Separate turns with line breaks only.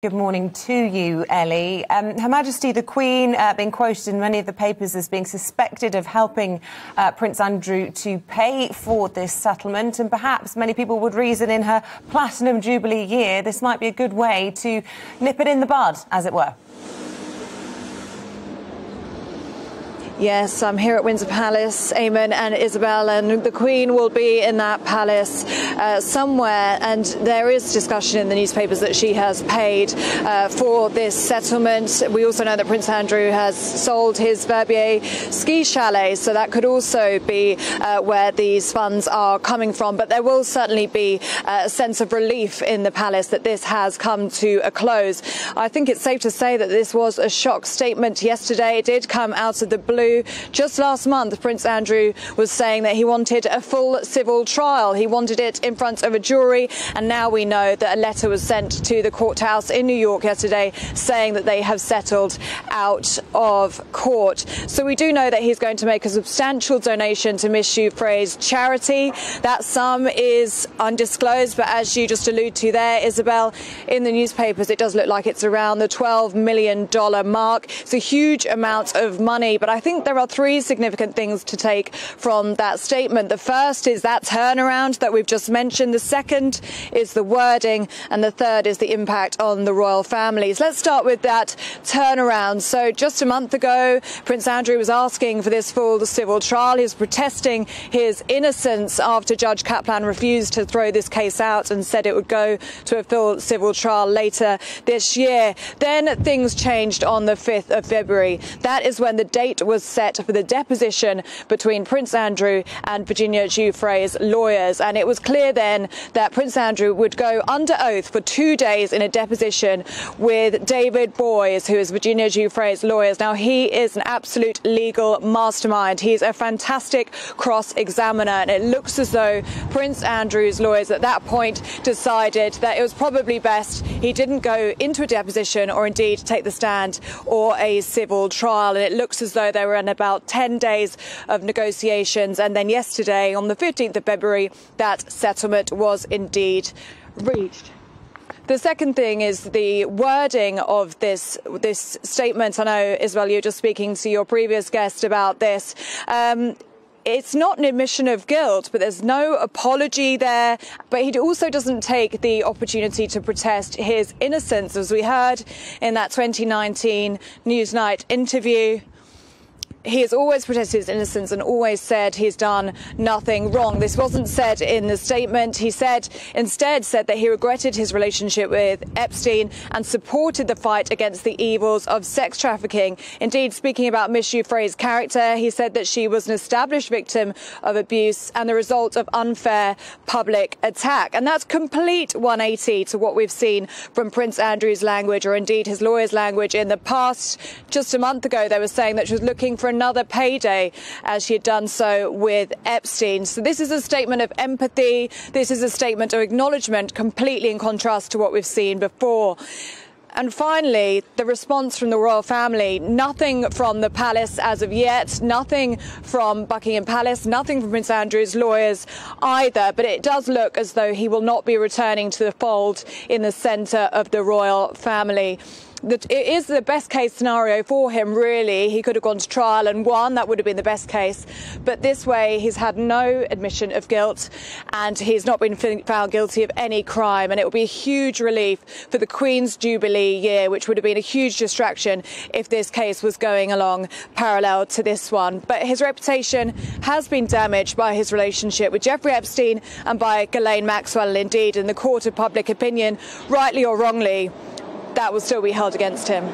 Good morning to you, Ellie. Her Majesty the Queen being quoted in many of the papers as being suspected of helping Prince Andrew to pay for this settlement, and perhaps many people would reason in her Platinum Jubilee year this might be a good way to nip it in the bud, as it were.
Yes, I'm here at Windsor Palace, Eamon and Isabel, and the Queen will be in that palace somewhere. And there is discussion in the newspapers that she has paid for this settlement. We also know that Prince Andrew has sold his Verbier ski chalet, so that could also be where these funds are coming from. But there will certainly be a sense of relief in the palace that this has come to a close. I think it's safe to say that this was a shock statement yesterday. It did come out of the blue. Just last month, Prince Andrew was saying that he wanted a full civil trial. He wanted it in front of a jury, and now we know that a letter was sent to the courthouse in New York yesterday saying that they have settled out of court. So we do know that he's going to make a substantial donation to Miss Giuffre's charity. That sum is undisclosed, but as you just allude to there, Isabel, in the newspapers it does look like it's around the $12 million mark. It's a huge amount of money, but I think there are three significant things to take from that statement. The first is that turnaround that we've just mentioned. The second is the wording, and the third is the impact on the royal families. Let's start with that turnaround. So just a month ago, Prince Andrew was asking for this full civil trial. He was protesting his innocence after Judge Kaplan refused to throw this case out and said it would go to a full civil trial later this year. Then things changed on the 5th of February. That is when the date was set for the deposition between Prince Andrew and Virginia Giuffre's lawyers. And it was clear then that Prince Andrew would go under oath for 2 days in a deposition with David Boys, who is Virginia Giuffre's lawyers. Now, he is an absolute legal mastermind. He's a fantastic cross-examiner, and it looks as though Prince Andrew's lawyers at that point decided that it was probably best he didn't go into a deposition or indeed take the stand or a civil trial. And it looks as though they were in about 10 days of negotiations, and then yesterday on the 15th of February that settlement was indeed reached. The second thing is the wording of this statement. I know, Isabel, you're just speaking to your previous guest about this. It's not an admission of guilt, but there's no apology there. But he also doesn't take the opportunity to protest his innocence, as we heard in that 2019 Newsnight interview. He has always protested his innocence and always said he's done nothing wrong. This wasn't said in the statement. He instead said that he regretted his relationship with Epstein and supported the fight against the evils of sex trafficking. Indeed, speaking about Miss Giuffre's character, he said that she was an established victim of abuse and the result of unfair public attack. And that's complete 180 to what we've seen from Prince Andrew's language, or indeed his lawyer's language in the past. Just a month ago, they were saying that she was looking for another payday, as she had done so with Epstein. So this is a statement of empathy. This is a statement of acknowledgement, completely in contrast to what we've seen before. And finally, the response from the royal family. Nothing from the palace as of yet, nothing from Buckingham Palace, nothing from Prince Andrew's lawyers either. But it does look as though he will not be returning to the fold in the centre of the royal family. It is the best case scenario for him, really. He could have gone to trial and won. That would have been the best case. But this way, he's had no admission of guilt and he's not been found guilty of any crime. And it will be a huge relief for the Queen's Jubilee year, which would have been a huge distraction if this case was going along parallel to this one. But his reputation has been damaged by his relationship with Jeffrey Epstein and by Ghislaine Maxwell. Indeed, in the court of public opinion, rightly or wrongly, that will still be held against him.